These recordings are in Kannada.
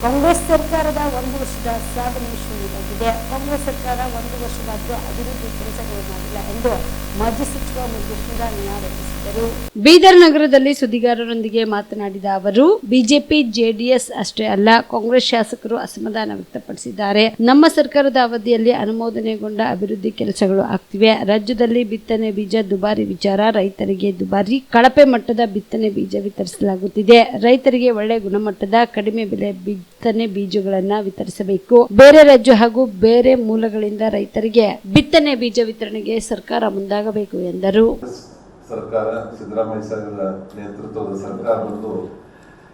ಕಾಂಗ್ರೆಸ್ ಸರ್ಕಾರದ 1 ವರ್ಷದ ಸಾಧನೆ ಶೂನ್ಯವಾಗಿದೆ. ಕಾಂಗ್ರೆಸ್ ಸರ್ಕಾರ 1 ವರ್ಷವಾದರೂ ಅಭಿವೃದ್ಧಿ ಕೆಲಸಗಳು ಮಾಡಿಲ್ಲ ಎಂದು ಮಾಜಿ ಸಚಿವ ಮುರುಗೇಶ್ವರ ಆರೋಪಿಸಿದರು. ಬೀದರ್ ನಗರದಲ್ಲಿ ಸುದ್ದಿಗಾರರೊಂದಿಗೆ ಮಾತನಾಡಿದ ಅವರು, ಬಿಜೆಪಿ ಜೆಡಿಎಸ್ ಅಷ್ಟೇ ಅಲ್ಲ, ಕಾಂಗ್ರೆಸ್ ಶಾಸಕರು ಅಸಮಾಧಾನ ವ್ಯಕ್ತಪಡಿಸಿದ್ದಾರೆ. ನಮ್ಮ ಸರ್ಕಾರದ ಅವಧಿಯಲ್ಲಿ ಅನುಮೋದನೆಗೊಂಡ ಅಭಿವೃದ್ಧಿ ಕೆಲಸಗಳು ಆಗ್ತಿವೆ. ರಾಜ್ಯದಲ್ಲಿ ಬಿತ್ತನೆ ಬೀಜ ದುಬಾರಿ ವಿಚಾರ, ರೈತರಿಗೆ ದುಬಾರಿ ಕಳಪೆ ಮಟ್ಟದ ಬಿತ್ತನೆ ಬೀಜ ವಿತರಿಸಲಾಗುತ್ತಿದೆ. ರೈತರಿಗೆ ಒಳ್ಳೆ ಗುಣಮಟ್ಟದ ಕಡಿಮೆ ಬೆಲೆ ಬಿತ್ತನೆ ಬೀಜಗಳನ್ನ ವಿತರಿಸಬೇಕು. ಬೇರೆ ರಾಜ್ಯ ಹಾಗೂ ಬೇರೆ ಮೂಲಗಳಿಂದ ರೈತರಿಗೆ ಬಿತ್ತನೆ ಬೀಜ ವಿತರಣೆಗೆ ಸರ್ಕಾರ ಮುಂದಾಗಬೇಕು ಎಂದರು. ಸರ್ಕಾರ ಸಿದ್ದರಾಮಯ್ಯ ಸಾಹೇಬರ ನೇತೃತ್ವದ ಸರ್ಕಾರ ಬಂದು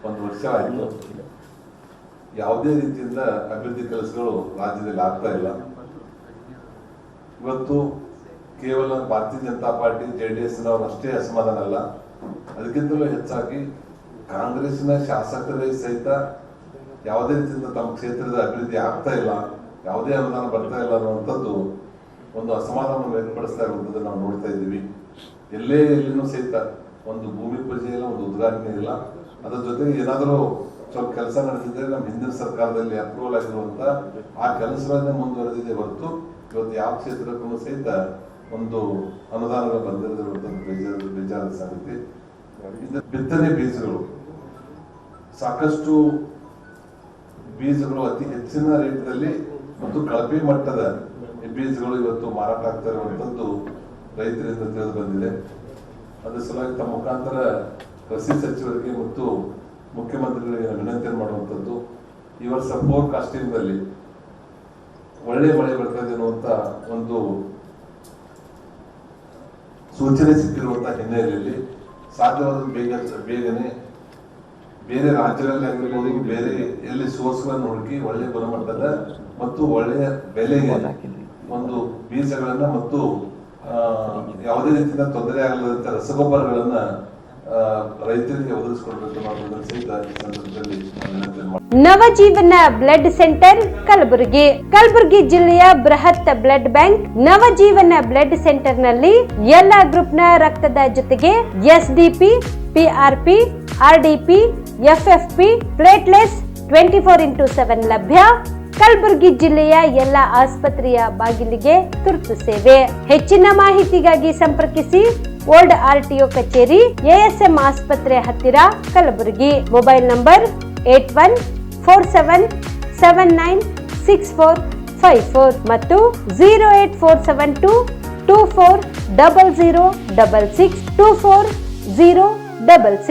1 ವರ್ಷ ಆಯಿತು. ಯಾವುದೇ ರೀತಿಯಿಂದ ಅಭಿವೃದ್ಧಿ ಕೆಲಸಗಳು ರಾಜ್ಯದಲ್ಲಿ ಆಗ್ತಾ ಇಲ್ಲ. ಇವತ್ತು ಕೇವಲ ಭಾರತೀಯ ಜನತಾ ಪಾರ್ಟಿ ಜೆಡಿಎಸ್ ನವರು ಅಷ್ಟೇ ಅಸಮಾಧಾನ ಅಲ್ಲ, ಅದಕ್ಕಿಂತಲೂ ಹೆಚ್ಚಾಗಿ ಕಾಂಗ್ರೆಸ್ನ ಶಾಸಕರೇ ಸಹಿತ ಯಾವುದೇ ರೀತಿಯಿಂದ ತಮ್ಮ ಕ್ಷೇತ್ರದ ಅಭಿವೃದ್ಧಿ ಆಗ್ತಾ ಇಲ್ಲ, ಯಾವುದೇ ಅನುದಾನ ಬರ್ತಾ ಇಲ್ಲ ಅನ್ನುವಂಥದ್ದು ಒಂದು ಅಸಮಾಧಾನ ವ್ಯಕ್ತಪಡಿಸ್ತಾ ಇರುವಂಥದ್ದು ನಾವು ನೋಡ್ತಾ ಇದ್ದೀವಿ. ಎಲ್ಲಿನೂ ಸಹಿತ ಒಂದು ಭೂಮಿ ಪೂಜೆ ಇಲ್ಲ, ಒಂದು ಉದ್ಘಾಟನೆ ಇಲ್ಲ. ಅದರ ಜೊತೆಗೆ ಏನಾದರೂ ಸ್ವಲ್ಪ ಕೆಲಸ ನಡೆದಿದ್ರೆ ನಮ್ಮ ಹಿಂದಿನ ಸರ್ಕಾರದಲ್ಲಿ ಅಪ್ರೂವಲ್ ಆಗಿರುವಂತ ಆ ಕೆಲಸಗಳನ್ನೇ ಮುಂದುವರೆದಿದೆ ಹೊರತು ಇವತ್ತು ಯಾವ ಕ್ಷೇತ್ರಕ್ಕೂ ಸಹಿತ ಒಂದು ಅನುದಾನಗಳು ಬಂದಿರುವಂತದ್ದು ಬೇಜಾರದ ಸಂಗತಿ. ಬಿತ್ತನೆ ಬೀಜಗಳು ಸಾಕಷ್ಟು ಬೀಜಗಳು ಅತಿ ಹೆಚ್ಚಿನ ರೇಟ್ನಲ್ಲಿ ಮತ್ತು ಕಳಪೆ ಮಟ್ಟದ ಬೀಜಗಳು ಇವತ್ತು ಮಾರಾಟ ಆಗ್ತಾ ಇರುವಂತದ್ದು ರೈತರಿಂದ ತಿಳಿದು ಬಂದಿದೆ. ಅದರ ಸಲುವಾಗಿ ತಮ್ಮ ಮುಖಾಂತರ ಕೃಷಿ ಸಚಿವರಿಗೆ ಮತ್ತು ಮುಖ್ಯಮಂತ್ರಿಗಳಿಗೆ ವಿನಂತಿ ಮಾಡುವಂಥದ್ದು, ಈ ವರ್ಷ ಫೋರ್ಕಾಸ್ಟಿಂಗ್ನಲ್ಲಿ ಒಳ್ಳೆ ಮಳೆ ಬರ್ತಾ ಇದೆ ಅನ್ನುವಂತ ಒಂದು ಸೂಚನೆ ಸಿಕ್ಕಿರುವಂತಹ ಹಿನ್ನೆಲೆಯಲ್ಲಿ ಸಾಧ್ಯವಾದ ಬೇಗನೆ ಬೇರೆ ರಾಜ್ಯಗಳಲ್ಲಿ ಆಗಿರ್ಬೋದು, ಬೇರೆ ಎಲ್ಲಿ ಸೋರ್ಸ್ಗಳನ್ನು ಹುಡುಕಿ ಒಳ್ಳೆ ಗುಣಮಟ್ಟದ ಮತ್ತು ಒಳ್ಳೆಯ ಬೆಲೆಗೆ ಒಂದು ಬೀಜಗಳನ್ನ ಮತ್ತು ಯಾವುದೇ ರೀತಿಯ ತೊಂದರೆ ಆಗಲಾದಂತ ರಸಗೊಬ್ಬರಗಳನ್ನ ರೈತರಿಗೆ ಒದಗಿಸಿಕೊಡ್ಬೇಕು ಅನ್ನೋದನ್ನ ಸಹಿತ ಈ ಸಂದರ್ಭದಲ್ಲಿ ನವಜೀವನ ಬ್ಲಡ್ ಸೆಂಟರ್ ಕಲಬುರಗಿ ಜಿಲ್ಲೆಯ ಬೃಹತ್ blood bank Navajeevan blood centre ನಲ್ಲಿ ಎಲ್ಲಾ ಗ್ರೂಪ್ ನ ರಕ್ತದ ಜೊತೆಗೆ ಎಸ್ಡಿಪಿ, ಪಿಆರ್ಪಿ, ಆರ್ಡಿಪಿ, ಎಫ್ಎಫ್ಪಿ, ಪ್ಲೇಟ್ಲೆಸ್ 24x7 ಲಭ್ಯ. ಕಲಬುರಗಿ ಜಿಲ್ಲೆಯ ಎಲ್ಲ ಆಸ್ಪತ್ರೆಯ ಬಾಗಿಲಿಗೆ ತುರ್ತು ಸೇವೆ. ಹೆಚ್ಚಿನ ಮಾಹಿತಿಗಾಗಿ ಸಂಪರ್ಕಿಸಿ ಓಲ್ಡ್ ಆರ್ಟಿಒ ಕಚೇರಿ, ಎಎಸ್ಎಂ ಆಸ್ಪತ್ರೆ ಹತ್ತಿರ, ಕಲಬುರಗಿ. ಮೊಬೈಲ್ ನಂಬರ್ 8147796454 ಮತ್ತು 08472240066 240066.